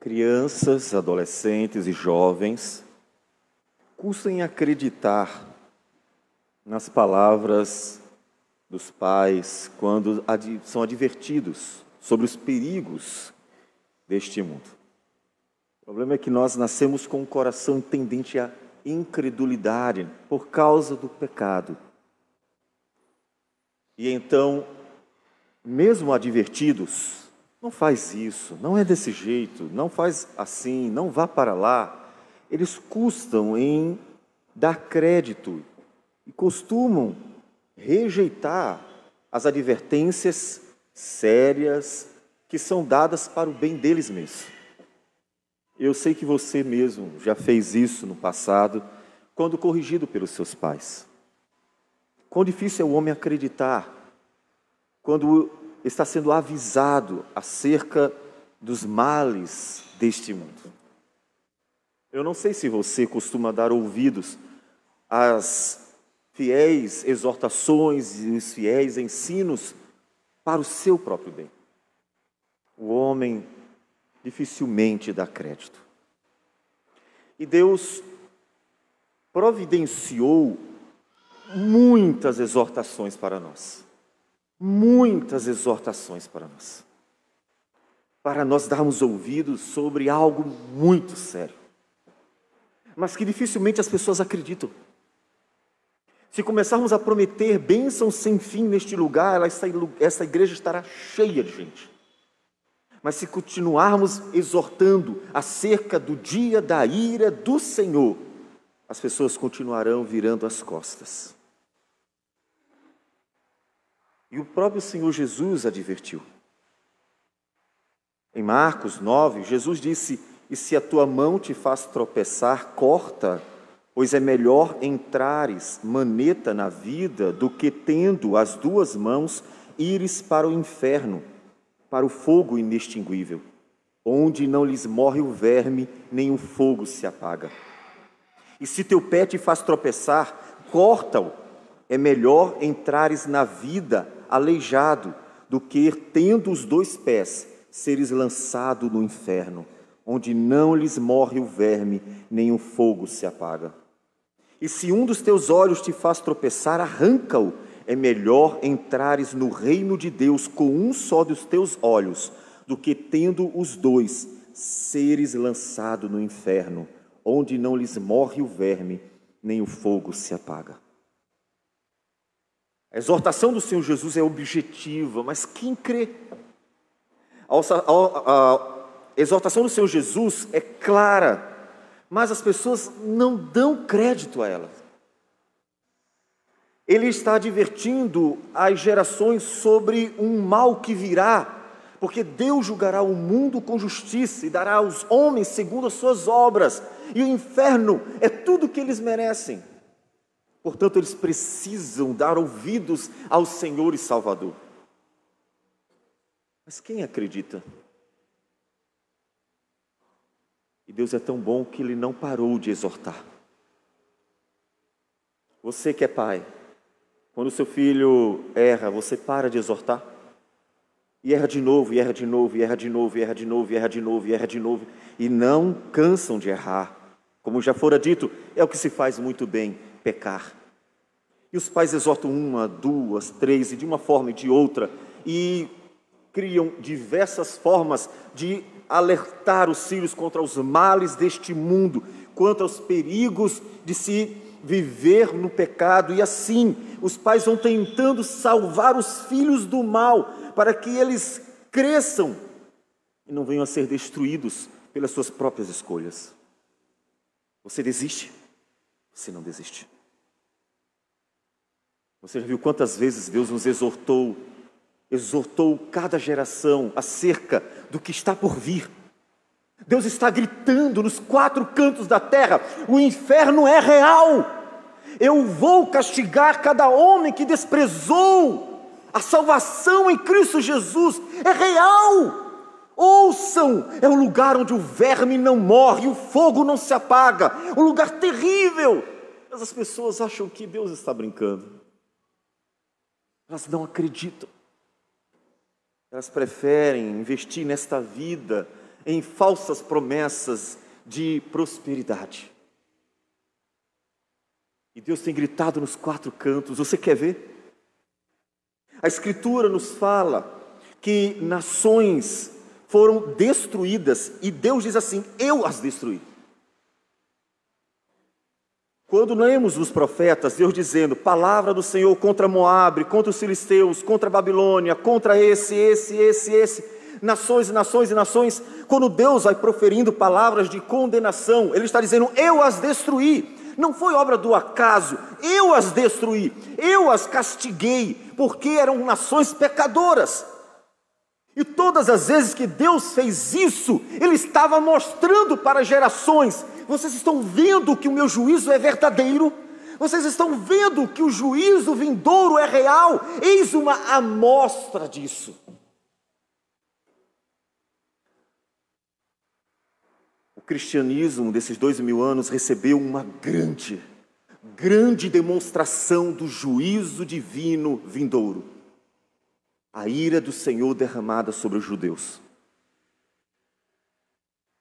Crianças, adolescentes e jovens custam acreditar nas palavras dos pais quando são advertidos sobre os perigos deste mundo. O problema é que nós nascemos com um coração tendente à incredulidade por causa do pecado. E então, mesmo advertidos, não faz isso, não é desse jeito, não faz assim, não vá para lá, eles custam em dar crédito e costumam rejeitar as advertências sérias que são dadas para o bem deles mesmos. Eu sei que você mesmo já fez isso no passado, quando corrigido pelos seus pais. Quão difícil é o homem acreditar quando está sendo avisado acerca dos males deste mundo. Eu não sei se você costuma dar ouvidos às fiéis exortações e os fiéis ensinos para o seu próprio bem. O homem dificilmente dá crédito. E Deus providenciou muitas exortações para nós. Muitas exortações para nós darmos ouvidos sobre algo muito sério, mas que dificilmente as pessoas acreditam. Se começarmos a prometer bênçãos sem fim neste lugar, essa igreja estará cheia de gente. Mas se continuarmos exortando acerca do dia da ira do Senhor, as pessoas continuarão virando as costas. E o próprio Senhor Jesus advertiu. Em Marcos 9, Jesus disse: "E se a tua mão te faz tropeçar, corta, pois é melhor entrares maneta na vida do que, tendo as duas mãos, ires para o inferno, para o fogo inextinguível, onde não lhes morre o verme, nem o fogo se apaga. E se teu pé te faz tropeçar, corta-o, é melhor entrares na vida aleijado, do que, tendo os dois pés, seres lançado no inferno, onde não lhes morre o verme, nem o fogo se apaga. E se um dos teus olhos te faz tropeçar, arranca-o, é melhor entrares no reino de Deus com um só dos teus olhos, do que, tendo os dois, seres lançado no inferno, onde não lhes morre o verme, nem o fogo se apaga." A exortação do Senhor Jesus é objetiva, mas quem crê? A exortação do Senhor Jesus é clara, mas as pessoas não dão crédito a ela. Ele está advertindo as gerações sobre um mal que virá, porque Deus julgará o mundo com justiça e dará aos homens segundo as suas obras, e o inferno é tudo o que eles merecem. Portanto, eles precisam dar ouvidos ao Senhor e Salvador. Mas quem acredita? E Deus é tão bom que Ele não parou de exortar. Você que é pai, quando o seu filho erra, você para de exortar? E erra de novo, e erra de novo, e erra de novo, e erra de novo, e erra de novo, e erra de novo, e não cansam de errar. Como já fora dito, é o que se faz muito bem, pecar. E os pais exortam uma, duas, três, e de uma forma e de outra, e criam diversas formas de alertar os filhos contra os males deste mundo, quanto aos perigos de se viver no pecado. E assim, os pais vão tentando salvar os filhos do mal, para que eles cresçam e não venham a ser destruídos pelas suas próprias escolhas. Você desiste? Você não desiste. Você já viu quantas vezes Deus nos exortou cada geração acerca do que está por vir? Deus está gritando nos quatro cantos da terra: o inferno é real. Eu vou castigar cada homem que desprezou a salvação em Cristo Jesus. É real. Ouçam, é um lugar onde o verme não morre, o fogo não se apaga, um lugar terrível. Mas as pessoas acham que Deus está brincando. Elas não acreditam. Elas preferem investir nesta vida em falsas promessas de prosperidade. E Deus tem gritado nos quatro cantos. Você quer ver? A Escritura nos fala que nações foram destruídas e Deus diz assim: eu as destruí. Quando lemos os profetas, Deus dizendo, palavra do Senhor contra Moabe, contra os filisteus, contra a Babilônia, contra esse, nações e nações e nações, quando Deus vai proferindo palavras de condenação, Ele está dizendo, eu as destruí. Não foi obra do acaso, eu as destruí, eu as castiguei, porque eram nações pecadoras. E todas as vezes que Deus fez isso, Ele estava mostrando para gerações, vocês estão vendo que o meu juízo é verdadeiro? Vocês estão vendo que o juízo vindouro é real? Eis uma amostra disso. O cristianismo desses 2000 anos recebeu uma grande demonstração do juízo divino vindouro. A ira do Senhor derramada sobre os judeus.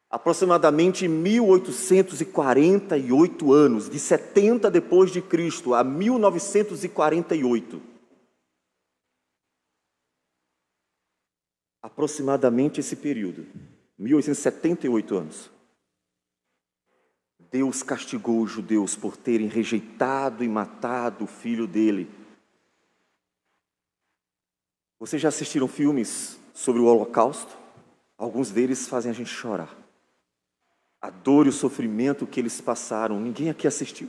Aproximadamente 1848 anos, de 70 depois de Cristo a 1948. Aproximadamente esse período, 1878 anos. Deus castigou os judeus por terem rejeitado e matado o filho dele. Vocês já assistiram filmes sobre o Holocausto? Alguns deles fazem a gente chorar. A dor e o sofrimento que eles passaram, ninguém aqui assistiu.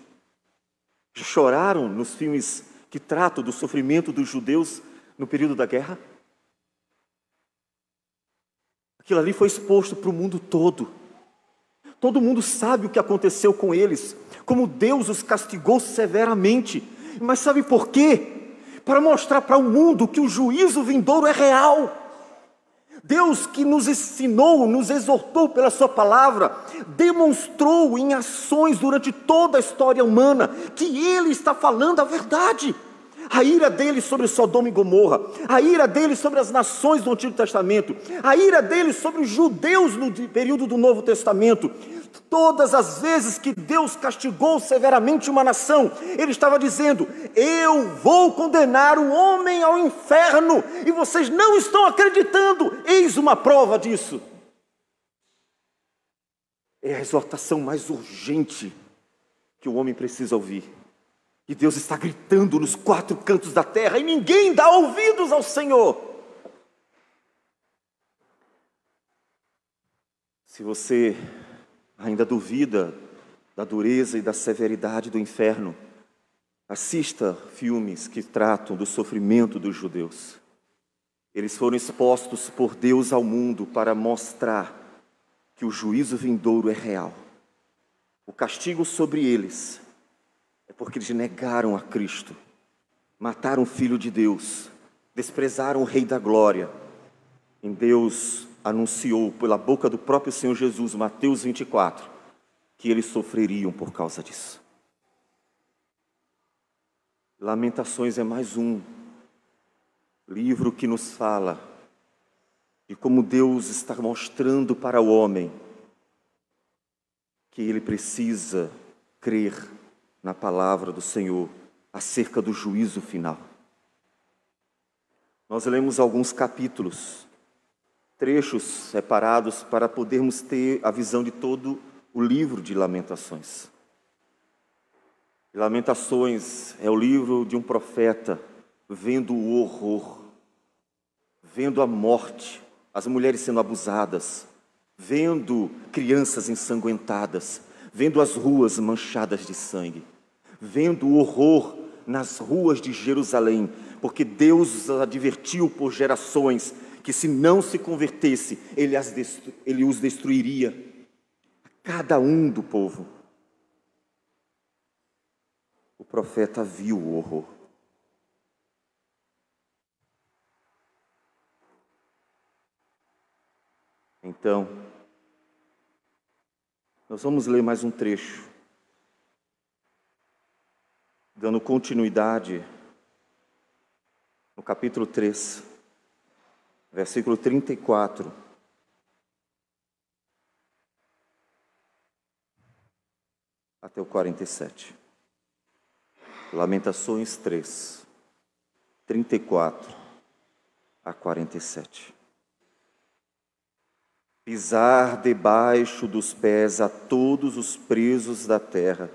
Já choraram nos filmes que tratam do sofrimento dos judeus no período da guerra? Aquilo ali foi exposto para o mundo todo. Todo mundo sabe o que aconteceu com eles, como Deus os castigou severamente. Mas sabe por quê? Para mostrar para o mundo que o juízo vindouro é real. Deus que nos ensinou, nos exortou pela sua palavra, demonstrou em ações durante toda a história humana que Ele está falando a verdade. A ira dele sobre Sodoma e Gomorra, a ira dele sobre as nações do Antigo Testamento, a ira dele sobre os judeus no período do Novo Testamento. Todas as vezes que Deus castigou severamente uma nação, Ele estava dizendo, eu vou condenar o homem ao inferno, e vocês não estão acreditando, eis uma prova disso. É a exortação mais urgente que o homem precisa ouvir. E Deus está gritando nos quatro cantos da terra, e ninguém dá ouvidos ao Senhor. Se você ainda duvida da dureza e da severidade do inferno, assista filmes que tratam do sofrimento dos judeus. Eles foram expostos por Deus ao mundo para mostrar que o juízo vindouro é real. O castigo sobre eles é porque eles negaram a Cristo, mataram o Filho de Deus, desprezaram o Rei da Glória. Em Deus anunciou pela boca do próprio Senhor Jesus, Mateus 24, que eles sofreriam por causa disso. Lamentações é mais um livro que nos fala de como Deus está mostrando para o homem que ele precisa crer na palavra do Senhor acerca do juízo final. Nós lemos alguns capítulos, trechos separados para podermos ter a visão de todo o livro de Lamentações. Lamentações é o livro de um profeta vendo o horror, vendo a morte, as mulheres sendo abusadas, vendo crianças ensanguentadas, vendo as ruas manchadas de sangue, vendo o horror nas ruas de Jerusalém, porque Deus os advertiu por gerações que se não se convertesse, Ele os destruiria, cada um do povo. O profeta viu o horror. Então, nós vamos ler mais um trecho, dando continuidade no capítulo 3, versículo 34. até o 47. Lamentações 3, 34 a 47. Pisar debaixo dos pés a todos os presos da terra,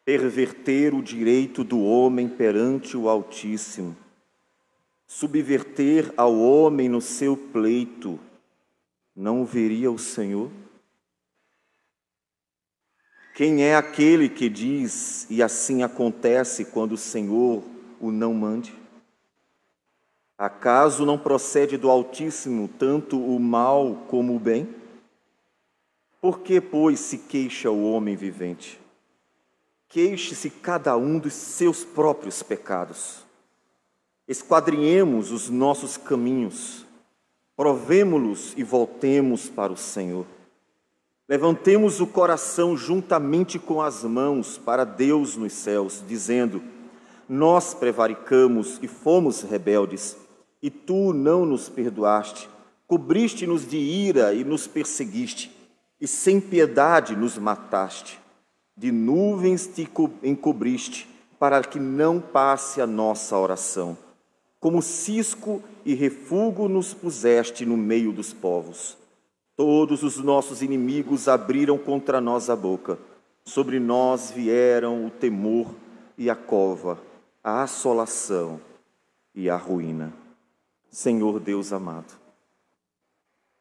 perverter o direito do homem perante o Altíssimo, subverter ao homem no seu pleito, não o veria o Senhor? Quem é aquele que diz, e assim acontece quando o Senhor o não mande? Acaso não procede do Altíssimo tanto o mal como o bem? Por que, pois, se queixa o homem vivente? Queixe-se cada um dos seus próprios pecados. Esquadrinhemos os nossos caminhos, provemo-los e voltemos para o Senhor. Levantemos o coração juntamente com as mãos para Deus nos céus, dizendo: nós prevaricamos e fomos rebeldes, e tu não nos perdoaste, cobriste-nos de ira e nos perseguiste, e sem piedade nos mataste. De nuvens te encobriste, para que não passe a nossa oração. Como cisco e refúgio nos puseste no meio dos povos. Todos os nossos inimigos abriram contra nós a boca. Sobre nós vieram o temor e a cova, a assolação e a ruína. Senhor Deus amado,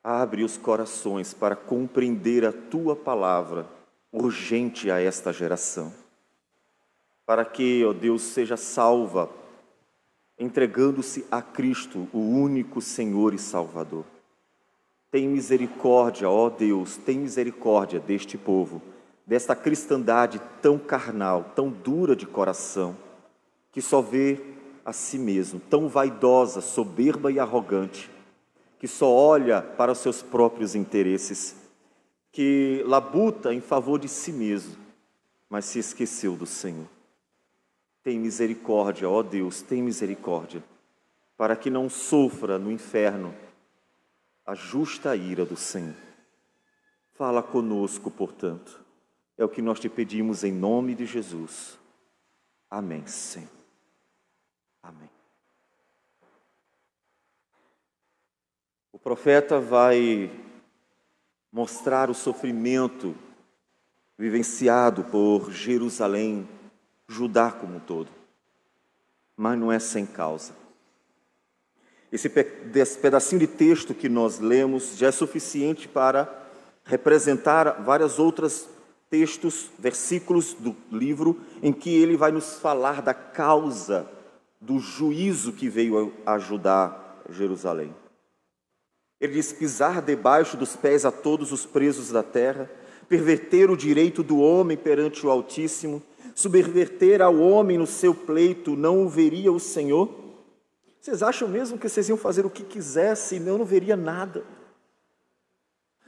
abre os corações para compreender a Tua palavra, urgente a esta geração, para que, ó Deus, seja salva, entregando-se a Cristo, o único Senhor e Salvador. Tem misericórdia, ó Deus, tem misericórdia deste povo, desta cristandade tão carnal, tão dura de coração, que só vê a si mesmo, tão vaidosa, soberba e arrogante, que só olha para os seus próprios interesses, que labuta em favor de si mesmo, mas se esqueceu do Senhor. Tem misericórdia, ó Deus, tem misericórdia, para que não sofra no inferno a justa ira do Senhor. Fala conosco, portanto. É o que nós te pedimos em nome de Jesus. Amém, Senhor. Amém. O profeta vai mostrar o sofrimento vivenciado por Jerusalém, Judá como um todo, mas não é sem causa. Esse pedacinho de texto que nós lemos já é suficiente para representar várias outras textos, versículos do livro, em que ele vai nos falar da causa do juízo que veio a ajudar Jerusalém. Ele diz: pisar debaixo dos pés a todos os presos da terra, perverter o direito do homem perante o Altíssimo, subverter ao homem no seu pleito, não o veria o Senhor? Vocês acham mesmo que vocês iam fazer o que quisessem e eu não veria nada?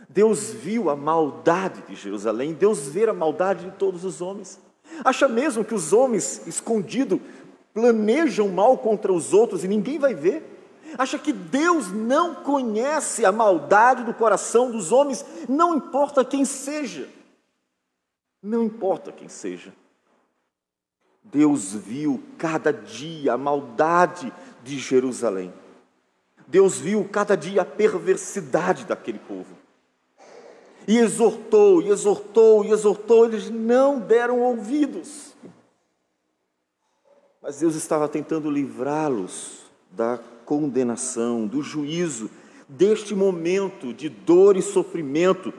Deus viu a maldade de Jerusalém, Deus vê a maldade de todos os homens. Acha mesmo que os homens escondidos planejam mal contra os outros e ninguém vai ver? Acha que Deus não conhece a maldade do coração dos homens, não importa quem seja? Não importa quem seja. Deus viu cada dia a maldade de Jerusalém. Deus viu cada dia a perversidade daquele povo. E exortou, e exortou, e exortou, eles não deram ouvidos. Mas Deus estava tentando livrá-los da condenação, do juízo, deste momento de dor e sofrimento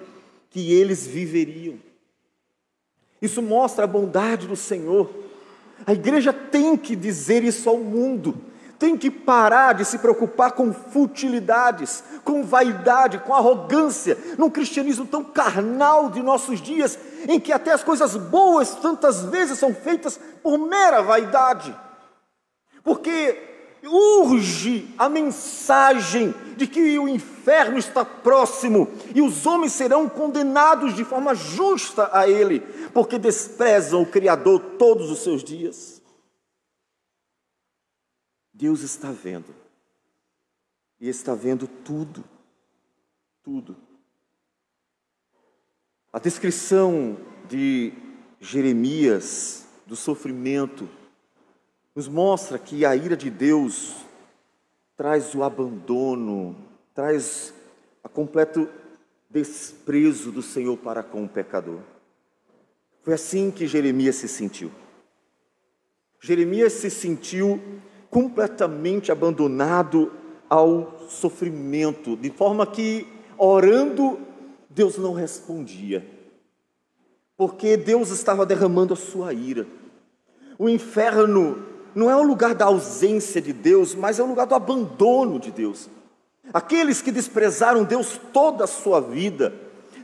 que eles viveriam. Isso mostra a bondade do Senhor. A igreja tem que dizer isso ao mundo, tem que parar de se preocupar com futilidades, com vaidade, com arrogância, num cristianismo tão carnal de nossos dias, em que até as coisas boas tantas vezes são feitas por mera vaidade. Porque urge a mensagem de que o inferno está próximo e os homens serão condenados de forma justa a ele, porque desprezam o Criador todos os seus dias. Deus está vendo, e está vendo tudo, tudo. A descrição de Jeremias, do sofrimento, nos mostra que a ira de Deus traz o abandono, traz o completo desprezo do Senhor para com o pecador. Foi assim que Jeremias se sentiu. Jeremias se sentiu completamente abandonado ao sofrimento, de forma que, orando, Deus não respondia, porque Deus estava derramando a sua ira. O inferno não é o lugar da ausência de Deus, mas é o lugar do abandono de Deus. Aqueles que desprezaram Deus toda a sua vida,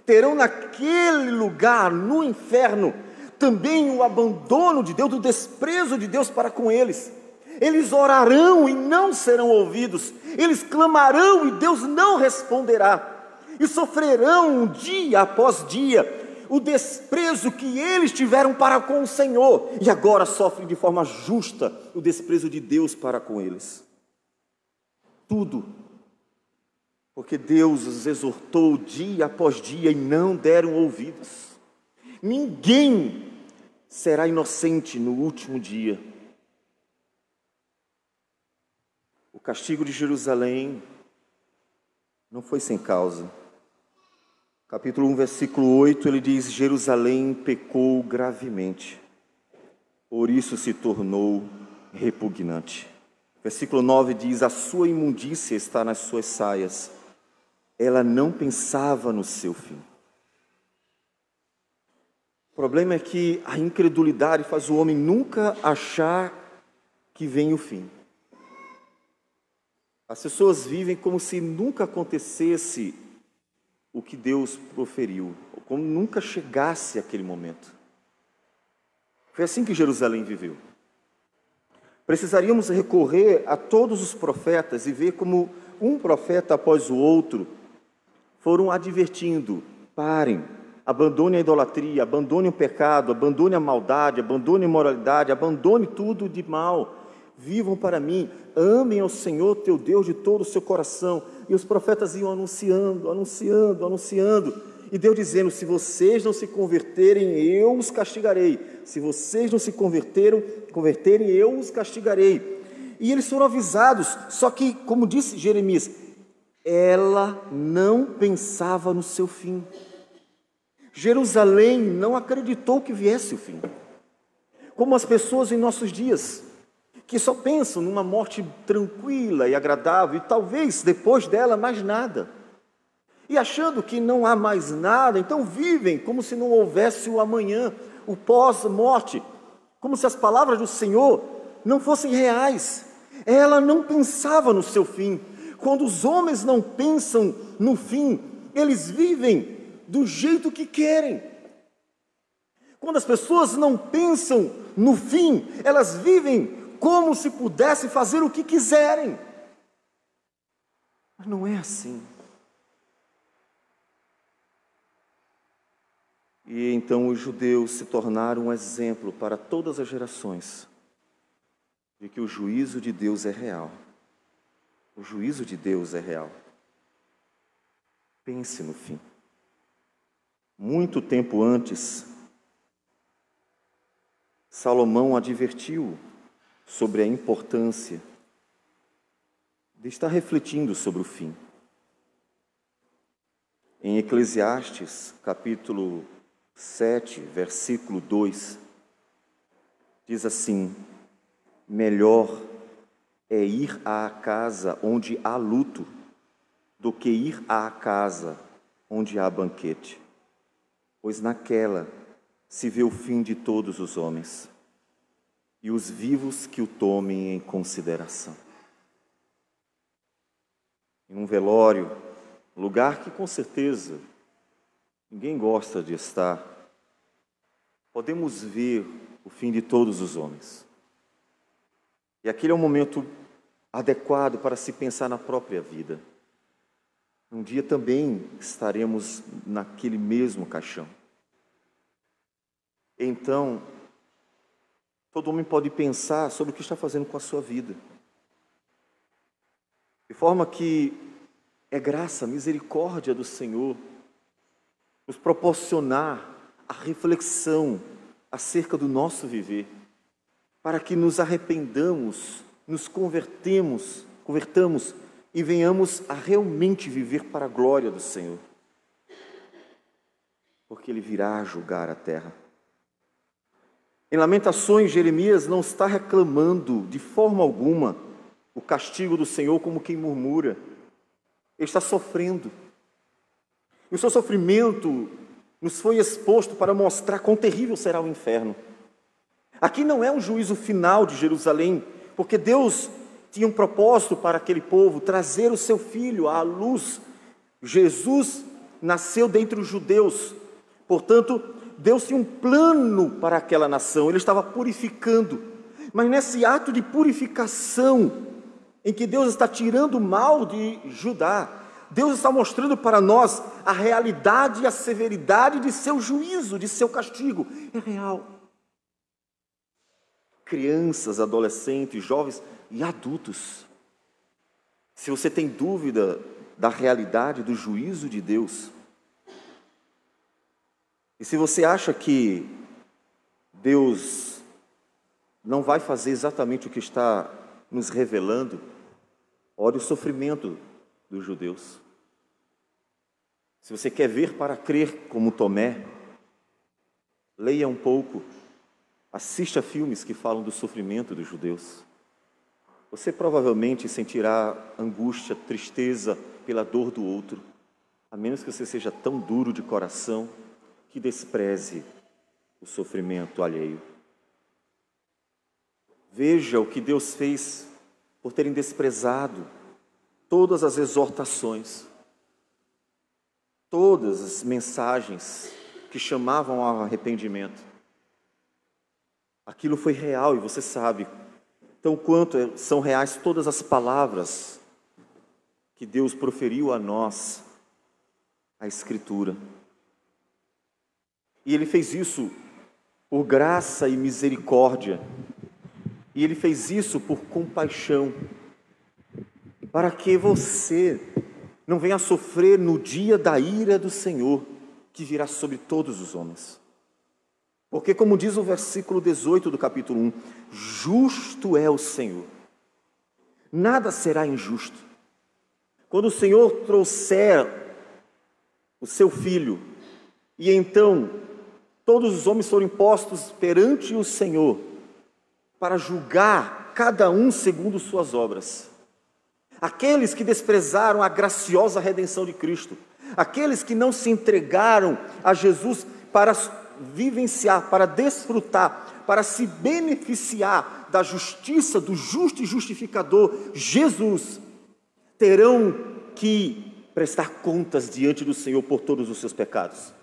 terão naquele lugar, no inferno, também o abandono de Deus, o desprezo de Deus para com eles. Eles orarão e não serão ouvidos, eles clamarão e Deus não responderá, e sofrerão dia após dia o desprezo que eles tiveram para com o Senhor, e agora sofrem de forma justa o desprezo de Deus para com eles. Tudo porque Deus os exortou dia após dia e não deram ouvidos. Ninguém será inocente no último dia. O castigo de Jerusalém não foi sem causa. Capítulo 1, versículo 8, ele diz: Jerusalém pecou gravemente, por isso se tornou repugnante. Versículo 9 diz: a sua imundícia está nas suas saias, ela não pensava no seu fim. O problema é que a incredulidade faz o homem nunca achar que vem o fim. As pessoas vivem como se nunca acontecesse o que Deus proferiu, como nunca chegasse aquele momento. Foi assim que Jerusalém viveu. Precisaríamos recorrer a todos os profetas e ver como um profeta após o outro foram advertindo: parem, abandone a idolatria, abandone o pecado, abandone a maldade, abandone a imoralidade, abandone tudo de mal, vivam para mim, amem ao Senhor teu Deus de todo o seu coração. E os profetas iam anunciando, e Deus dizendo: se vocês não se converterem, eu os castigarei. Se vocês não se converterem, eu os castigarei. E eles foram avisados, só que, como disse Jeremias, ela não pensava no seu fim. Jerusalém não acreditou que viesse o fim. Como as pessoas em nossos dias, que só pensam numa morte tranquila e agradável, e talvez depois dela mais nada. E achando que não há mais nada, então vivem como se não houvesse o amanhã, o pós-morte, como se as palavras do Senhor não fossem reais. Ela não pensava no seu fim. Quando os homens não pensam no fim, eles vivem do jeito que querem. Quando as pessoas não pensam no fim, elas vivem como se pudessem fazer o que quiserem. Mas não é assim. E então os judeus se tornaram um exemplo para todas as gerações de que o juízo de Deus é real. O juízo de Deus é real. Pense no fim. Muito tempo antes, Salomão advertiu sobre a importância de estar refletindo sobre o fim. Em Eclesiastes, capítulo 7, versículo 2, diz assim: melhor é ir à casa onde há luto do que ir à casa onde há banquete, pois naquela se vê o fim de todos os homens, e os vivos que o tomem em consideração. Em um velório, lugar que com certeza ninguém gosta de estar, podemos ver o fim de todos os homens. E aquele é um momento adequado para se pensar na própria vida. Um dia também estaremos naquele mesmo caixão. Então, todo homem pode pensar sobre o que está fazendo com a sua vida. De forma que é graça, misericórdia do Senhor nos proporcionar a reflexão, acerca do nosso viver, para que nos arrependamos, nos convertamos e venhamos a realmente viver para a glória do Senhor. Porque Ele virá julgar a terra. Em Lamentações, Jeremias não está reclamando de forma alguma o castigo do Senhor como quem murmura. Ele está sofrendo. E o seu sofrimento nos foi exposto para mostrar quão terrível será o inferno. Aqui não é um juízo final de Jerusalém, porque Deus tinha um propósito para aquele povo, trazer o seu filho à luz. Jesus nasceu dentre os judeus, portanto, Deus tinha um plano para aquela nação, Ele estava purificando. Mas nesse ato de purificação, em que Deus está tirando o mal de Judá, Deus está mostrando para nós a realidade e a severidade de seu juízo, de seu castigo. É real. Crianças, adolescentes, jovens e adultos, se você tem dúvida da realidade do juízo de Deus, e se você acha que Deus não vai fazer exatamente o que está nos revelando, olhe o sofrimento dos judeus. Se você quer ver para crer como Tomé, leia um pouco, assista filmes que falam do sofrimento dos judeus. Você provavelmente sentirá angústia, tristeza pela dor do outro, a menos que você seja tão duro de coração que despreze o sofrimento alheio. Veja o que Deus fez por terem desprezado todas as exortações, todas as mensagens que chamavam ao arrependimento. Aquilo foi real e você sabe, tão quanto são reais todas as palavras que Deus proferiu a nós, a Escritura. E Ele fez isso por graça e misericórdia. E Ele fez isso por compaixão, para que você não venha a sofrer no dia da ira do Senhor, que virá sobre todos os homens. Porque, como diz o versículo 18 do capítulo 1, justo é o Senhor, nada será injusto. Quando o Senhor trouxer o seu Filho, e então todos os homens foram postos perante o Senhor, para julgar cada um segundo suas obras. Aqueles que desprezaram a graciosa redenção de Cristo, aqueles que não se entregaram a Jesus para vivenciar, para desfrutar, para se beneficiar da justiça do justo e justificador Jesus, terão que prestar contas diante do Senhor por todos os seus pecados.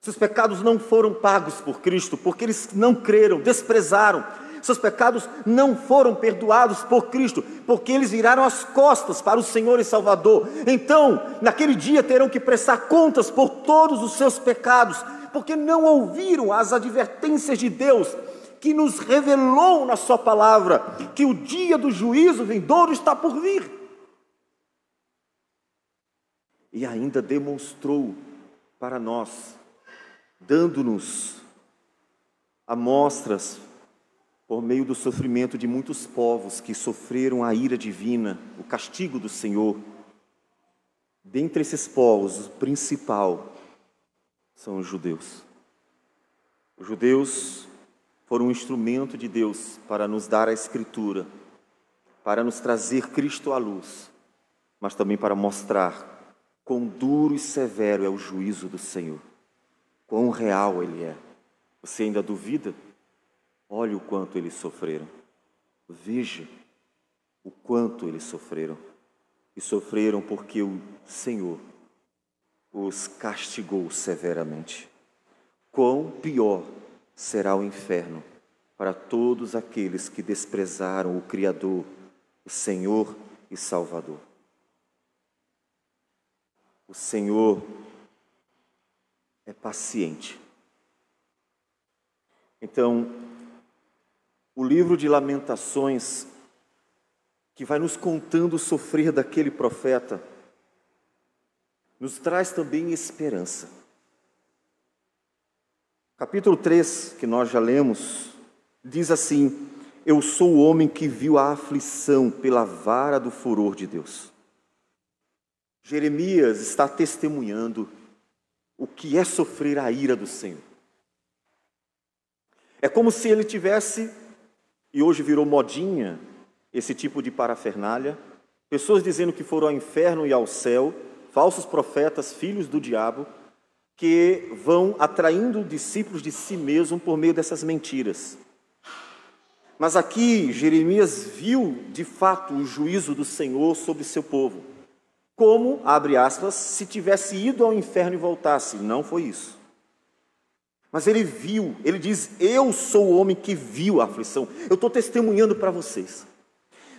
Seus pecados não foram pagos por Cristo, porque eles não creram, desprezaram. Seus pecados não foram perdoados por Cristo, porque eles viraram as costas para o Senhor e Salvador. Então, naquele dia terão que prestar contas por todos os seus pecados, porque não ouviram as advertências de Deus, que nos revelou na sua palavra, que o dia do juízo vindouro está por vir. E ainda demonstrou para nós, dando-nos amostras por meio do sofrimento de muitos povos que sofreram a ira divina, o castigo do Senhor. Dentre esses povos, o principal são os judeus. Os judeus foram um instrumento de Deus para nos dar a Escritura, para nos trazer Cristo à luz, mas também para mostrar quão duro e severo é o juízo do Senhor, quão real Ele é. Você ainda duvida? Olhe o quanto eles sofreram. Veja o quanto eles sofreram. E sofreram porque o Senhor os castigou severamente. Quão pior será o inferno para todos aqueles que desprezaram o Criador, o Senhor e Salvador. O Senhor é paciente. Então, o livro de Lamentações, que vai nos contando o sofrer daquele profeta, nos traz também esperança. Capítulo 3, que nós já lemos, diz assim: eu sou o homem que viu a aflição pela vara do furor de Deus. Jeremias está testemunhando o que é sofrer a ira do Senhor. É como se ele tivesse, e hoje virou modinha, esse tipo de parafernália, pessoas dizendo que foram ao inferno e ao céu, falsos profetas, filhos do diabo, que vão atraindo discípulos de si mesmo por meio dessas mentiras. Mas aqui Jeremias viu de fato o juízo do Senhor sobre seu povo. Como, abre aspas, se tivesse ido ao inferno e voltasse. Não foi isso. Mas ele viu, ele diz: eu sou o homem que viu a aflição. Eu estou testemunhando para vocês.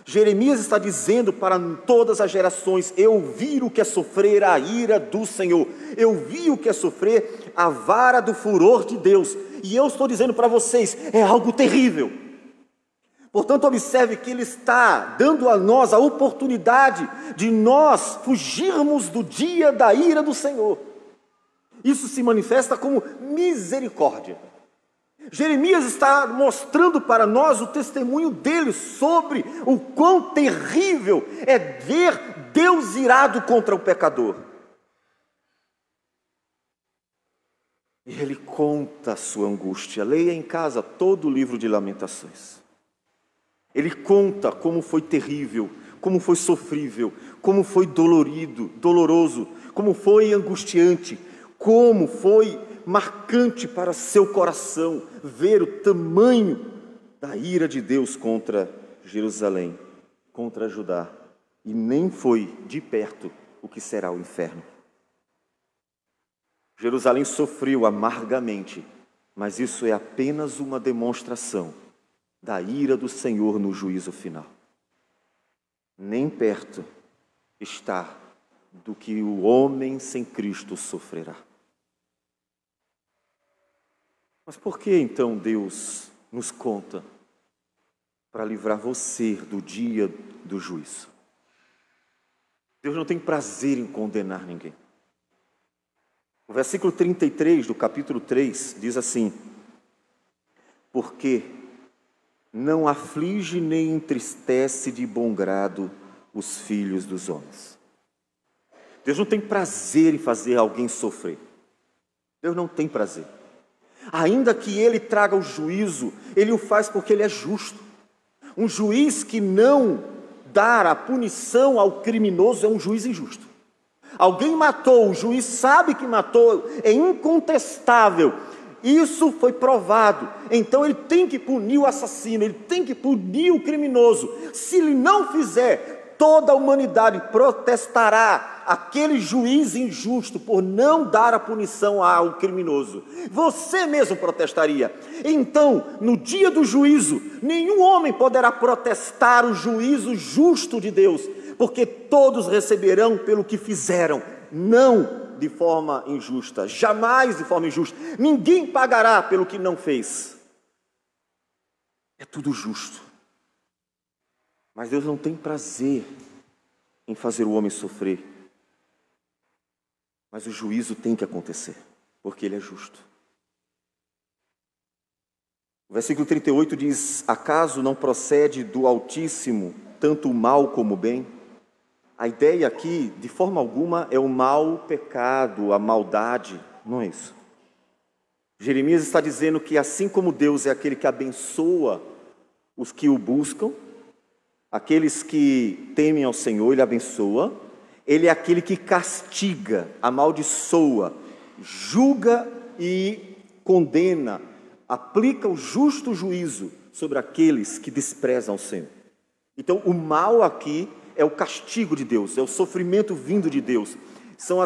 Jeremias está dizendo para todas as gerações: eu vi o que é sofrer a ira do Senhor. Eu vi o que é sofrer a vara do furor de Deus. E eu estou dizendo para vocês: é algo terrível. Portanto, observe que ele está dando a nós a oportunidade de nós fugirmos do dia da ira do Senhor. Isso se manifesta como misericórdia. Jeremias está mostrando para nós o testemunho dele sobre o quão terrível é ver Deus irado contra o pecador. E ele conta a sua angústia. Leia em casa todo o livro de Lamentações. Ele conta como foi terrível, como foi sofrível, como foi doloroso, como foi angustiante, como foi marcante para seu coração ver o tamanho da ira de Deus contra Jerusalém, contra Judá. E nem foi de perto o que será o inferno. Jerusalém sofreu amargamente, mas isso é apenas uma demonstração da ira do Senhor no juízo final. Nem perto está do que o homem sem Cristo sofrerá. Mas por que então Deus nos conta para livrar você do dia do juízo? Deus não tem prazer em condenar ninguém. O versículo 33 do capítulo 3 diz assim: porque não aflige nem entristece de bom grado os filhos dos homens. Deus não tem prazer em fazer alguém sofrer. Deus não tem prazer. Ainda que Ele traga o juízo, Ele o faz porque Ele é justo. Um juiz que não dar a punição ao criminoso é um juiz injusto. Alguém matou, o juiz sabe que matou, é incontestável. Isso foi provado. Então ele tem que punir o assassino, ele tem que punir o criminoso. Se ele não fizer, toda a humanidade protestará aquele juiz injusto por não dar a punição ao criminoso. Você mesmo protestaria. Então, no dia do juízo, nenhum homem poderá protestar o juízo justo de Deus, porque todos receberão pelo que fizeram, não de forma injusta, jamais de forma injusta. Ninguém pagará pelo que não fez. É tudo justo. Mas Deus não tem prazer em fazer o homem sofrer. Mas o juízo tem que acontecer, porque Ele é justo. O versículo 38 diz: acaso não procede do Altíssimo tanto o mal como o bem? A ideia aqui, de forma alguma, é o mal, o pecado, a maldade. Não é isso. Jeremias está dizendo que assim como Deus é aquele que abençoa os que o buscam, aqueles que temem ao Senhor, Ele abençoa. Ele é aquele que castiga, amaldiçoa, julga e condena, aplica o justo juízo sobre aqueles que desprezam o Senhor. Então, o mal aqui é o castigo de Deus, é o sofrimento vindo de Deus. São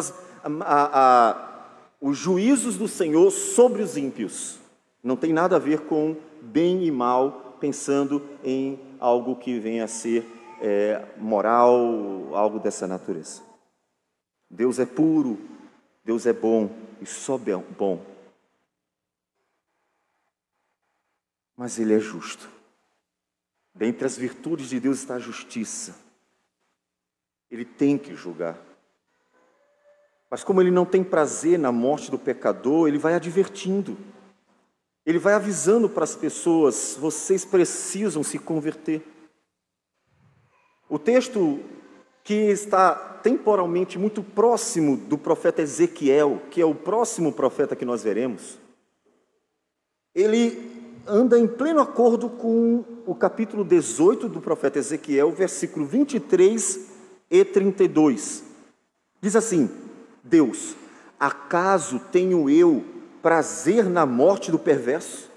os juízos do Senhor sobre os ímpios. Não tem nada a ver com bem e mal, pensando em algo que venha a ser moral, algo dessa natureza. Deus é puro, Deus é bom e só bom. Mas Ele é justo. Dentre as virtudes de Deus está a justiça. Ele tem que julgar. Mas como Ele não tem prazer na morte do pecador, Ele vai advertindo. Ele vai avisando para as pessoas: vocês precisam se converter. O texto que está temporalmente muito próximo do profeta Ezequiel, que é o próximo profeta que nós veremos, ele anda em pleno acordo com o capítulo 18 do profeta Ezequiel, versículo 23 e 32. Diz assim: Deus, acaso tenho eu prazer na morte do perverso?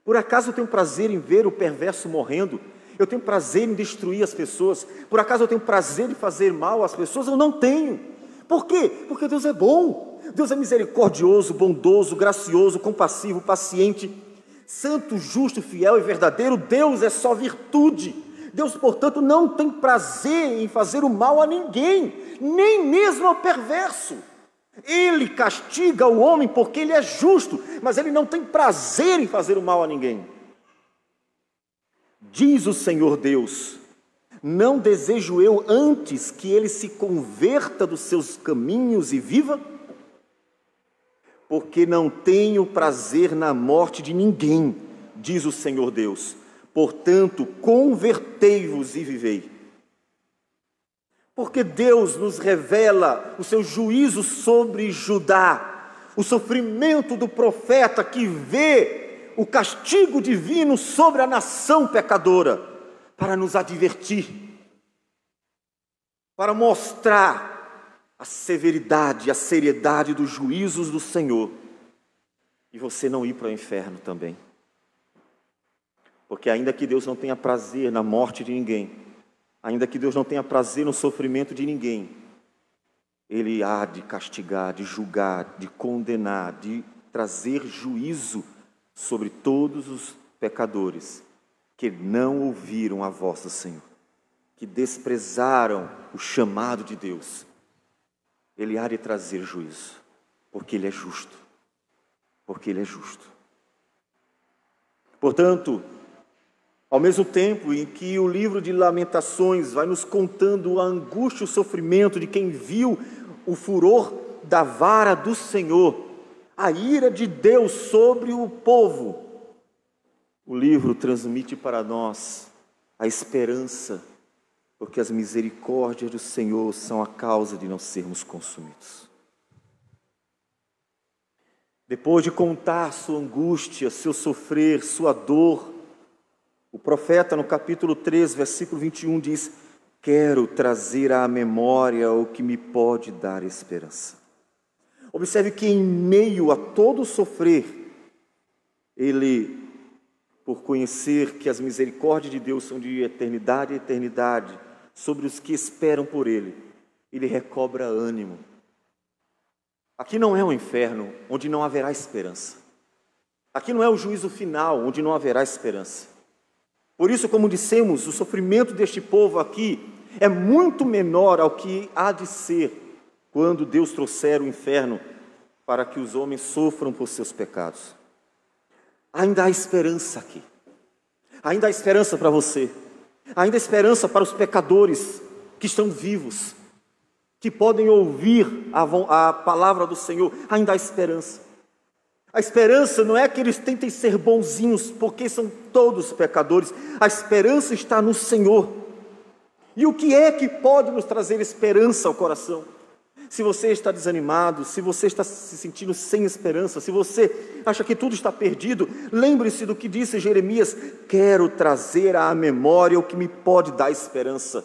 Por acaso eu tenho prazer em ver o perverso morrendo? Eu tenho prazer em destruir as pessoas? Por acaso eu tenho prazer em fazer mal às pessoas? Eu não tenho. Por quê? Porque Deus é bom. Deus é misericordioso, bondoso, gracioso, compassivo, paciente, santo, justo, fiel e verdadeiro. Deus é só virtude. Deus, portanto, não tem prazer em fazer o mal a ninguém, nem mesmo ao perverso. Ele castiga o homem porque ele é justo, mas ele não tem prazer em fazer o mal a ninguém. Diz o Senhor Deus: não desejo eu antes que ele se converta dos seus caminhos e viva? Porque não tenho prazer na morte de ninguém, diz o Senhor Deus. Portanto, convertei-vos e vivei. Porque Deus nos revela o seu juízo sobre Judá, o sofrimento do profeta que vê o castigo divino sobre a nação pecadora, para nos advertir, para mostrar a severidade, a seriedade dos juízos do Senhor, e você não ir para o inferno também. Porque ainda que Deus não tenha prazer na morte de ninguém, ainda que Deus não tenha prazer no sofrimento de ninguém, Ele há de castigar, de julgar, de condenar, de trazer juízo sobre todos os pecadores que não ouviram a voz do Senhor, que desprezaram o chamado de Deus. Ele há de trazer juízo, porque Ele é justo, porque Ele é justo. Portanto, ao mesmo tempo em que o livro de Lamentações vai nos contando a angústia e o sofrimento de quem viu o furor da vara do Senhor, a ira de Deus sobre o povo, o livro transmite para nós a esperança, porque as misericórdias do Senhor são a causa de não sermos consumidos. Depois de contar sua angústia, seu sofrer, sua dor, o profeta no capítulo 3, versículo 21 diz: quero trazer à memória o que me pode dar esperança. Observe que em meio a todo o sofrer, ele, por conhecer que as misericórdias de Deus são de eternidade a eternidade, sobre os que esperam por Ele, ele recobra ânimo. Aqui não é o inferno, onde não haverá esperança. Aqui não é o juízo final, onde não haverá esperança. Por isso, como dissemos, o sofrimento deste povo aqui é muito menor ao que há de ser quando Deus trouxer o inferno para que os homens sofram por seus pecados. Ainda há esperança aqui. Ainda há esperança para você. Ainda há esperança para os pecadores que estão vivos, que podem ouvir a palavra do Senhor. Ainda há esperança. A esperança não é que eles tentem ser bonzinhos, porque são todos pecadores. A esperança está no Senhor. E o que é que pode nos trazer esperança ao coração? Se você está desanimado, se você está se sentindo sem esperança, se você acha que tudo está perdido, lembre-se do que disse Jeremias: quero trazer à memória o que me pode dar esperança.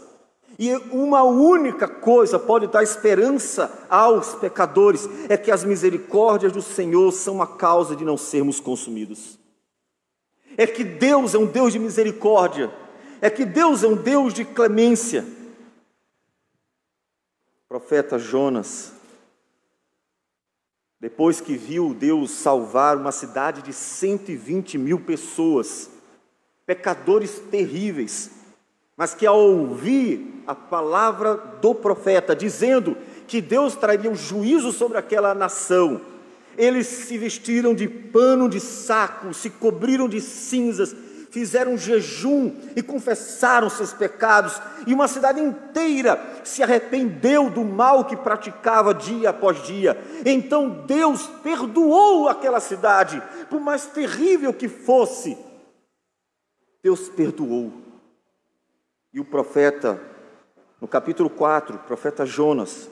E uma única coisa pode dar esperança aos pecadores, é que as misericórdias do Senhor são a causa de não sermos consumidos. É que Deus é um Deus de misericórdia, é que Deus é um Deus de clemência. O profeta Jonas, depois que viu Deus salvar uma cidade de 120 mil pessoas, pecadores terríveis, mas que ao ouvir a palavra do profeta, dizendo que Deus traria um juízo sobre aquela nação, eles se vestiram de pano de saco, se cobriram de cinzas, fizeram jejum e confessaram seus pecados, e uma cidade inteira se arrependeu do mal que praticava dia após dia. Então Deus perdoou aquela cidade, por mais terrível que fosse, Deus perdoou. E o profeta, no capítulo 4, o profeta Jonas,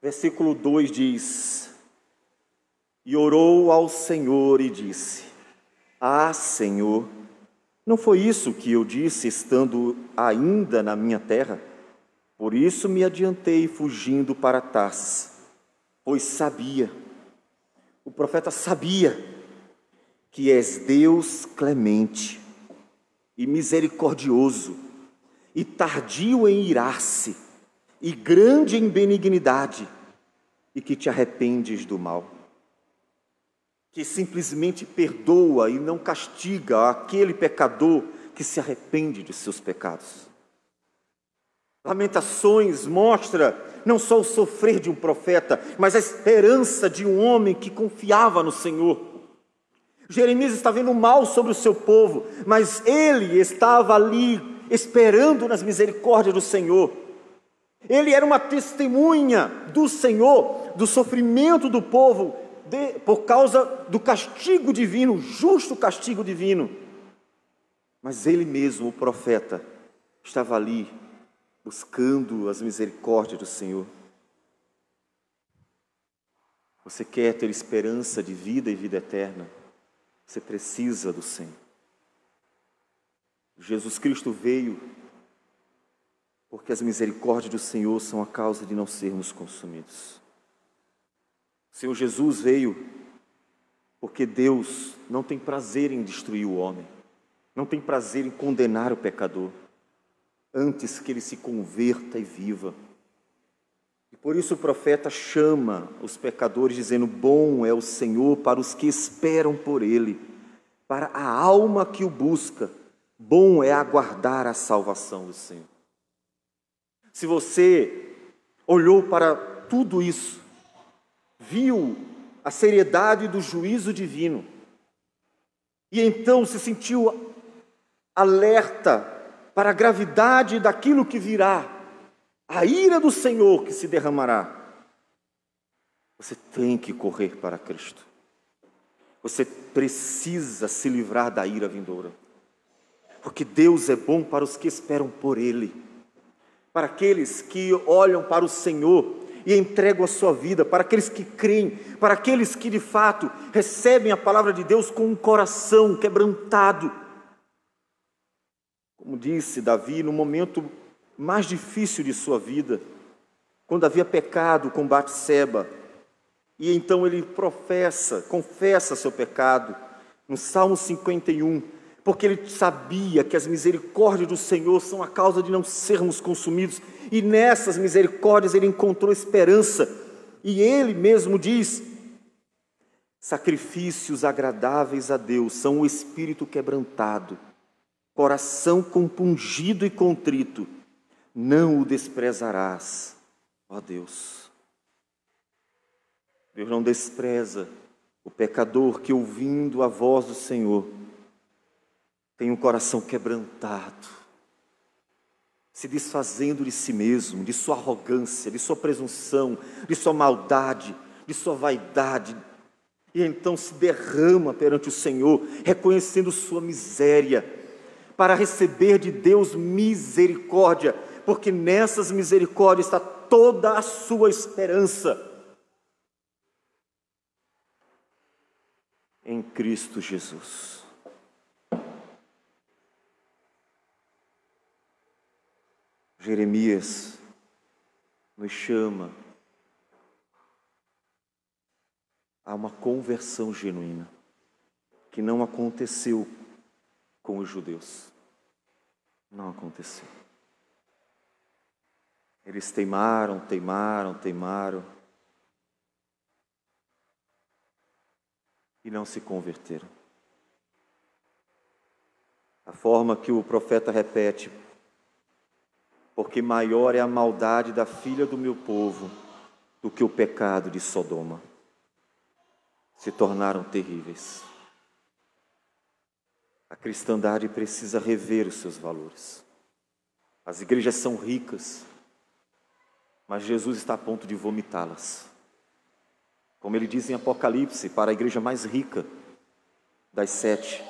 versículo 2 diz: e orou ao Senhor e disse: ah, Senhor, não foi isso que eu disse estando ainda na minha terra? Por isso me adiantei fugindo para Tarsis, pois sabia, o profeta sabia, que és Deus clemente e misericordioso, e tardio em irar-se, e grande em benignidade, e que te arrependes do mal, que simplesmente perdoa e não castiga aquele pecador que se arrepende de seus pecados. Lamentações mostra não só o sofrer de um profeta, mas a esperança de um homem que confiava no Senhor. Jeremias está vendo mal sobre o seu povo, mas ele estava ali esperando nas misericórdias do Senhor. Ele era uma testemunha do Senhor, do sofrimento do povo, por causa do castigo divino, justo castigo divino. Mas ele mesmo, o profeta, estava ali buscando as misericórdias do Senhor. Você quer ter esperança de vida e vida eterna? Você precisa do Senhor. Jesus Cristo veio porque as misericórdias do Senhor são a causa de não sermos consumidos. O Senhor Jesus veio porque Deus não tem prazer em destruir o homem, não tem prazer em condenar o pecador, antes que ele se converta e viva. E por isso o profeta chama os pecadores dizendo: bom é o Senhor para os que esperam por Ele, para a alma que o busca, bom é aguardar a salvação do Senhor. Se você olhou para tudo isso, viu a seriedade do juízo divino, e então se sentiu alerta para a gravidade daquilo que virá, a ira do Senhor que se derramará, você tem que correr para Cristo. Você precisa se livrar da ira vindoura, porque Deus é bom para os que esperam por Ele, para aqueles que olham para o Senhor e entregam a sua vida, para aqueles que creem, para aqueles que de fato recebem a palavra de Deus com um coração quebrantado. Como disse Davi, no momento mais difícil de sua vida, quando havia pecado com Batseba, e então ele confessa seu pecado, no Salmo 51, porque ele sabia que as misericórdias do Senhor são a causa de não sermos consumidos, e nessas misericórdias ele encontrou esperança, e ele mesmo diz: sacrifícios agradáveis a Deus são o espírito quebrantado, coração compungido e contrito, não o desprezarás, ó Deus. Deus não despreza o pecador que, ouvindo a voz do Senhor, tem um coração quebrantado, se desfazendo de si mesmo, de sua arrogância, de sua presunção, de sua maldade, de sua vaidade, e então se derrama perante o Senhor, reconhecendo sua miséria, para receber de Deus misericórdia, porque nessas misericórdias está toda a sua esperança. Em Cristo Jesus. Jeremias nos chama a uma conversão genuína, que não aconteceu com os judeus. Não aconteceu. Eles teimaram e não se converteram. A forma que o profeta repete: porque maior é a maldade da filha do meu povo do que o pecado de Sodoma. Se tornaram terríveis. A cristandade precisa rever os seus valores. As igrejas são ricas, mas Jesus está a ponto de vomitá-las. Como ele diz em Apocalipse, para a igreja mais rica das 7,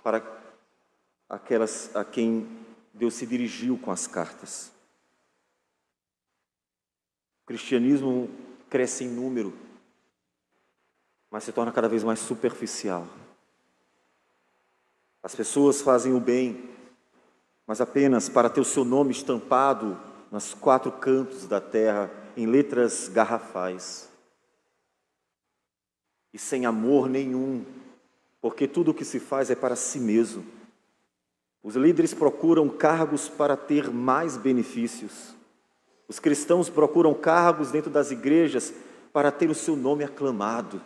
para aquelas a quem Deus se dirigiu com as cartas. O cristianismo cresce em número, mas se torna cada vez mais superficial. As pessoas fazem o bem, mas apenas para ter o seu nome estampado nos 4 cantos da terra, em letras garrafais. E sem amor nenhum, porque tudo o que se faz é para si mesmo. Os líderes procuram cargos para ter mais benefícios. Os cristãos procuram cargos dentro das igrejas para ter o seu nome aclamado.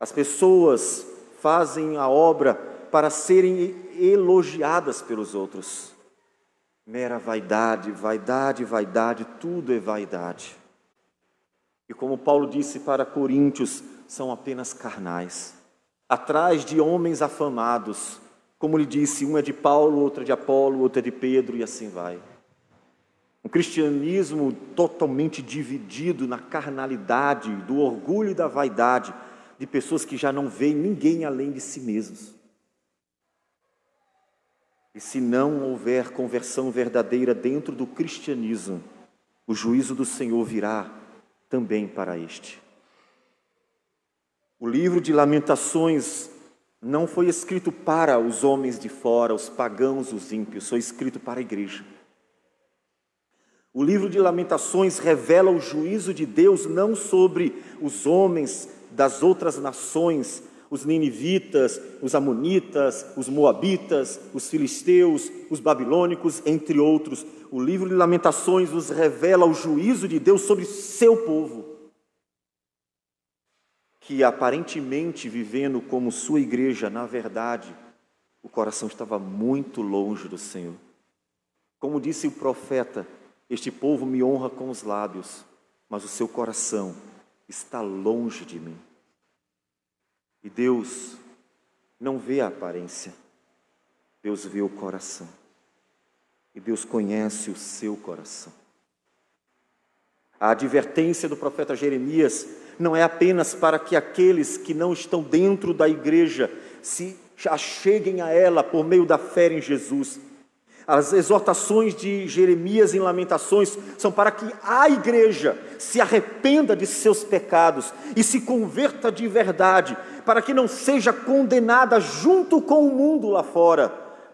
As pessoas fazem a obra para serem elogiadas pelos outros. Mera vaidade, vaidade, vaidade, tudo é vaidade. E como Paulo disse para Coríntios, são apenas carnais, atrás de homens afamados. Como ele disse, um é de Paulo, outro é de Apolo, outro é de Pedro, e assim vai. Um cristianismo totalmente dividido na carnalidade, do orgulho e da vaidade, de pessoas que já não veem ninguém além de si mesmos. E se não houver conversão verdadeira dentro do cristianismo, o juízo do Senhor virá também para este. O livro de Lamentações não foi escrito para os homens de fora, os pagãos, os ímpios, foi escrito para a igreja. O livro de Lamentações revela o juízo de Deus não sobre os homens das outras nações, os ninivitas, os amonitas, os moabitas, os filisteus, os babilônicos, entre outros. O livro de Lamentações nos revela o juízo de Deus sobre seu povo, que aparentemente vivendo como sua igreja, na verdade, o coração estava muito longe do Senhor. Como disse o profeta, este povo me honra com os lábios, mas o seu coração está longe de mim. E Deus não vê a aparência, Deus vê o coração. E Deus conhece o seu coração. A advertência do profeta Jeremias não é apenas para que aqueles que não estão dentro da igreja se acheguem a ela por meio da fé em Jesus. As exortações de Jeremias em Lamentações são para que a igreja se arrependa de seus pecados e se converta de verdade, para que não seja condenada junto com o mundo lá fora,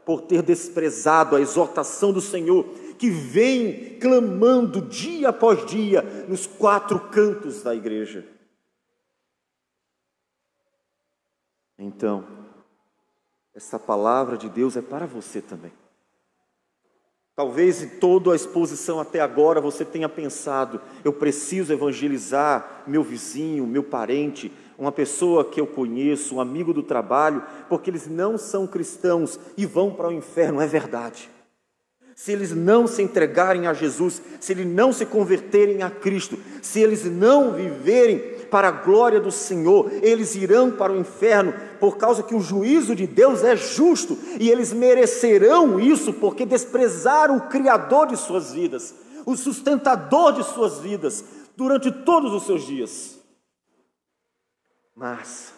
por ter desprezado a exortação do Senhor, que vem clamando dia após dia nos 4 cantos da igreja. Então, essa palavra de Deus é para você também. Talvez em toda a exposição até agora você tenha pensado, eu preciso evangelizar meu vizinho, meu parente, uma pessoa que eu conheço, um amigo do trabalho, porque eles não são cristãos e vão para o inferno. É verdade. Se eles não se entregarem a Jesus, se eles não se converterem a Cristo, se eles não viverem para a glória do Senhor, eles irão para o inferno, por causa que o juízo de Deus é justo, e eles merecerão isso, porque desprezaram o Criador de suas vidas, o sustentador de suas vidas, durante todos os seus dias. Mas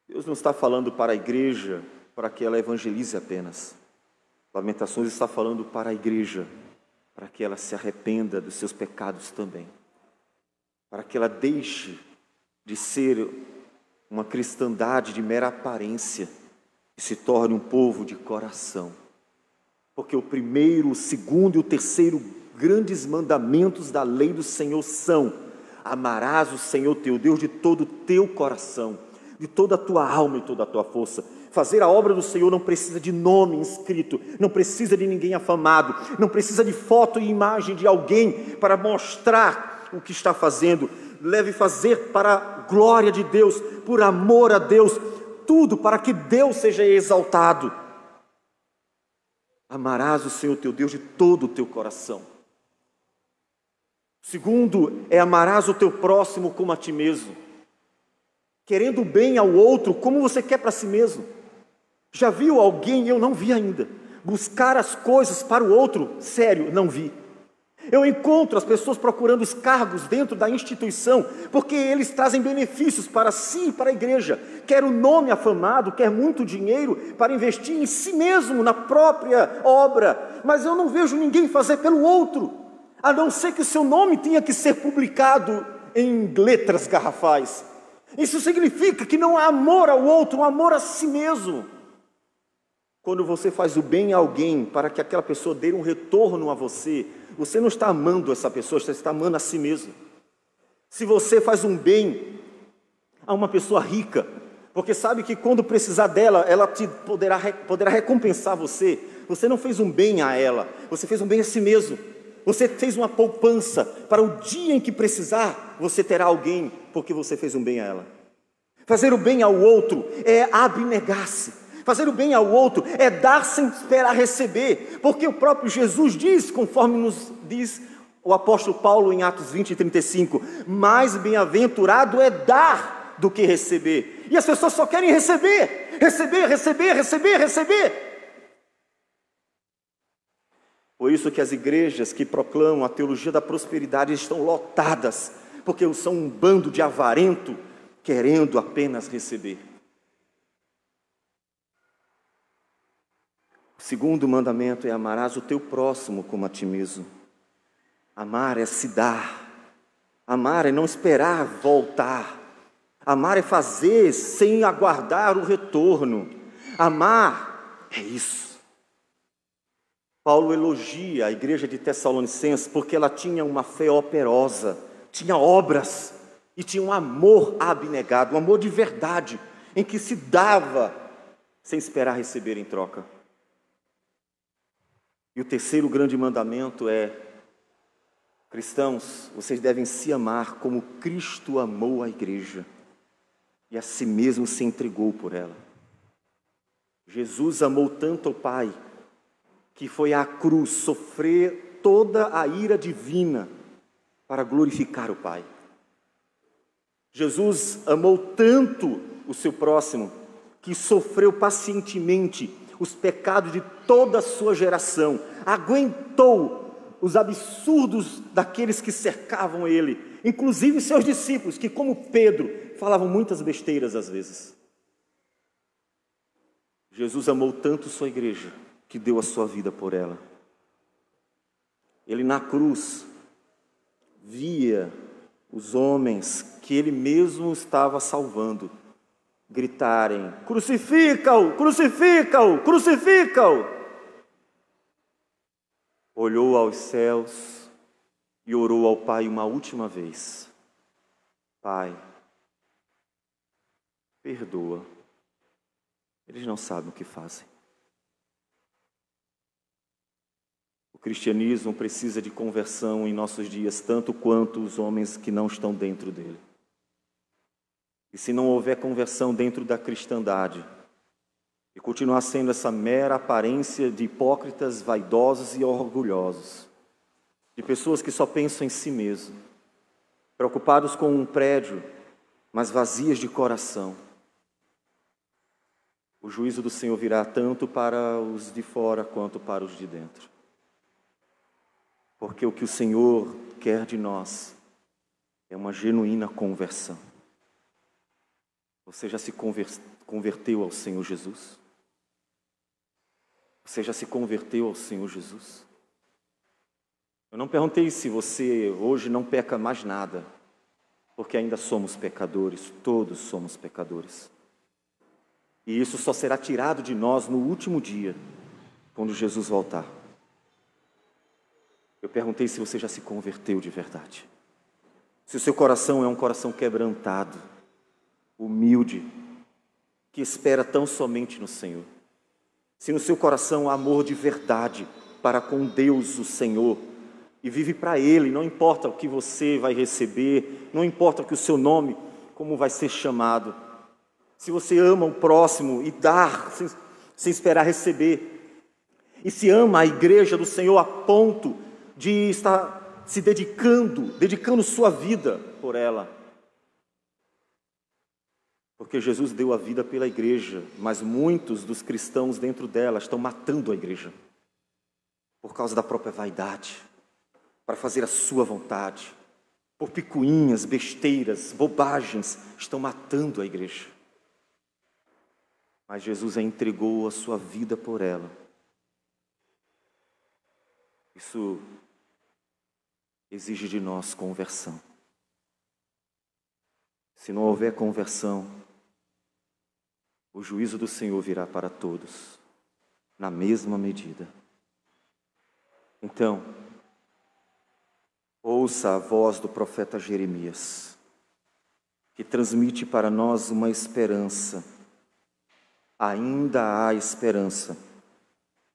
Deus não está falando para a igreja, para que ela evangelize apenas. Lamentações está falando para a igreja, para que ela se arrependa dos seus pecados também, para que ela deixe de ser uma cristandade de mera aparência e se torne um povo de coração. Porque o primeiro, o segundo e o terceiro grandes mandamentos da lei do Senhor são: amarás o Senhor teu Deus de todo o teu coração, de toda a tua alma e toda a tua força. Fazer a obra do Senhor não precisa de nome inscrito, não precisa de ninguém afamado, não precisa de foto e imagem de alguém para mostrar o que está fazendo. Deve fazer para a glória de Deus, por amor a Deus, tudo para que Deus seja exaltado. Amarás o Senhor teu Deus de todo o teu coração. Segundo, amarás o teu próximo como a ti mesmo, querendo bem ao outro como você quer para si mesmo. Já viu alguém, eu não vi ainda, buscar as coisas para o outro? Sério, não vi. Eu encontro as pessoas procurando os cargos dentro da instituição, porque eles trazem benefícios para si e para a igreja. Quer o nome afamado, quer muito dinheiro para investir em si mesmo, na própria obra. Mas eu não vejo ninguém fazer pelo outro, a não ser que o seu nome tenha que ser publicado em letras garrafais. Isso significa que não há amor ao outro, um amor a si mesmo. Quando você faz o bem a alguém para que aquela pessoa dê um retorno a você, você não está amando essa pessoa, você está amando a si mesmo. Se você faz um bem a uma pessoa rica, porque sabe que quando precisar dela, ela poderá recompensar você, você não fez um bem a ela, você fez um bem a si mesmo. Você fez uma poupança para o dia em que precisar, você terá alguém, porque você fez um bem a ela. Fazer o bem ao outro é abnegar-se. Fazer o bem ao outro é dar sem esperar receber, porque o próprio Jesus diz, conforme nos diz o apóstolo Paulo em Atos 20:35, mais bem-aventurado é dar do que receber. E as pessoas só querem receber, receber, receber, receber, receber. Por isso que as igrejas que proclamam a teologia da prosperidade estão lotadas, porque são um bando de avarento querendo apenas receber. O segundo mandamento é: amarás o teu próximo como a ti mesmo. Amar é se dar. Amar é não esperar voltar. Amar é fazer sem aguardar o retorno. Amar é isso. Paulo elogia a igreja de Tessalonicenses porque ela tinha uma fé operosa, tinha obras e tinha um amor abnegado, um amor de verdade, em que se dava sem esperar receber em troca. E o terceiro grande mandamento é: cristãos, vocês devem se amar como Cristo amou a igreja e a si mesmo se entregou por ela. Jesus amou tanto o Pai que foi à cruz sofrer toda a ira divina para glorificar o Pai. Jesus amou tanto o seu próximo que sofreu pacientemente os pecados de toda a sua geração, aguentou os absurdos daqueles que cercavam ele, inclusive seus discípulos, que como Pedro, falavam muitas besteiras às vezes. Jesus amou tanto sua igreja, que deu a sua vida por ela. Ele na cruz via os homens que ele mesmo estava salvando gritarem: crucifica-o, crucifica-o, crucifica-o. Olhou aos céus e orou ao Pai uma última vez: Pai, perdoa, eles não sabem o que fazem. O cristianismo precisa de conversão em nossos dias, tanto quanto os homens que não estão dentro dele. E se não houver conversão dentro da cristandade, e continuar sendo essa mera aparência de hipócritas, vaidosos e orgulhosos, de pessoas que só pensam em si mesmo, preocupados com um prédio, mas vazias de coração, o juízo do Senhor virá tanto para os de fora quanto para os de dentro. Porque o que o Senhor quer de nós é uma genuína conversão. Você já se converteu ao Senhor Jesus? Você já se converteu ao Senhor Jesus? Eu não perguntei se você hoje não peca mais nada, porque ainda somos pecadores, todos somos pecadores. E isso só será tirado de nós no último dia, quando Jesus voltar. Eu perguntei se você já se converteu de verdade. Se o seu coração é um coração quebrantado, humilde, que espera tão somente no Senhor. Se no seu coração há amor de verdade para com Deus, o Senhor, e vive para Ele, não importa o que você vai receber, não importa o que o seu nome, como vai ser chamado. Se você ama o próximo e dá sem esperar receber, e se ama a igreja do Senhor a ponto de estar se dedicando sua vida por ela, Porque Jesus deu a vida pela igreja, mas muitos dos cristãos dentro dela estão matando a igreja por causa da própria vaidade, para fazer a sua vontade, por picuinhas, besteiras, bobagens, estão matando a igreja. Mas Jesus a entregou a sua vida por ela. Isso exige de nós conversão. Se não houver conversão, o juízo do Senhor virá para todos, na mesma medida. Então, ouça a voz do profeta Jeremias, que transmite para nós uma esperança. Ainda há esperança,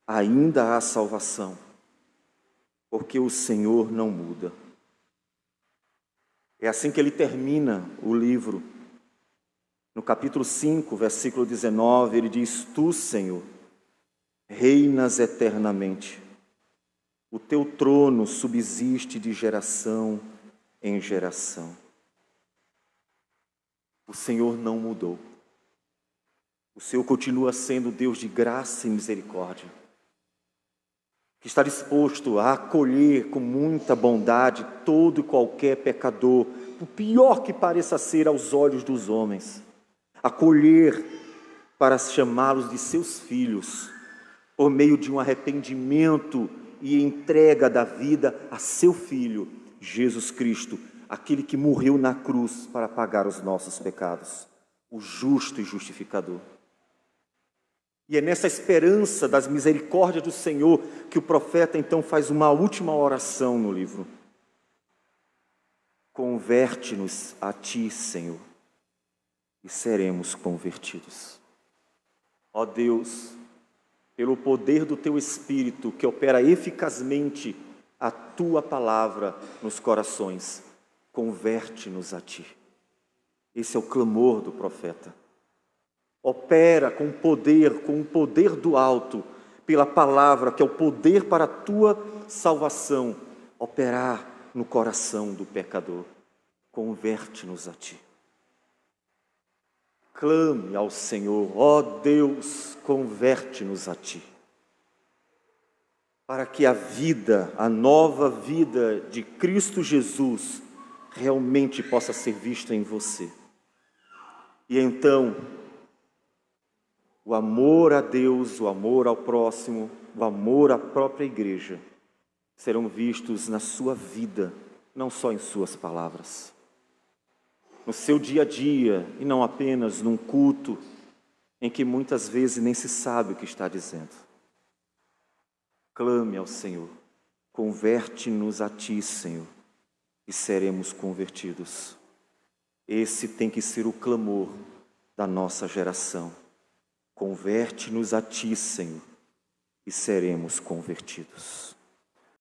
ainda há salvação, porque o Senhor não muda. É assim que ele termina o livro. No capítulo 5, versículo 19, ele diz: Tu, Senhor, reinas eternamente. O teu trono subsiste de geração em geração. O Senhor não mudou. O Senhor continua sendo Deus de graça e misericórdia, que está disposto a acolher com muita bondade todo e qualquer pecador, por pior que pareça ser aos olhos dos homens, acolher para chamá-los de seus filhos, por meio de um arrependimento e entrega da vida a seu Filho, Jesus Cristo, aquele que morreu na cruz para pagar os nossos pecados, o justo e justificador. E é nessa esperança das misericórdias do Senhor que o profeta então faz uma última oração no livro. Converte-nos a Ti, Senhor, e seremos convertidos. Ó Deus, pelo poder do Teu Espírito que opera eficazmente a Tua palavra nos corações, converte-nos a Ti. Esse é o clamor do profeta. Opera com o poder do alto, pela palavra, que é o poder para a tua salvação, operar no coração do pecador. Converte-nos a Ti. Clame ao Senhor: ó Deus, converte-nos a Ti. Para que a vida, a nova vida de Cristo Jesus, realmente possa ser vista em você. E então, o amor a Deus, o amor ao próximo, o amor à própria igreja, serão vistos na sua vida, não só em suas palavras. No seu dia a dia, e não apenas num culto, em que muitas vezes nem se sabe o que está dizendo. Clame ao Senhor, converte-nos a Ti, Senhor, e seremos convertidos. Esse tem que ser o clamor da nossa geração. Converte-nos a Ti, Senhor, e seremos convertidos.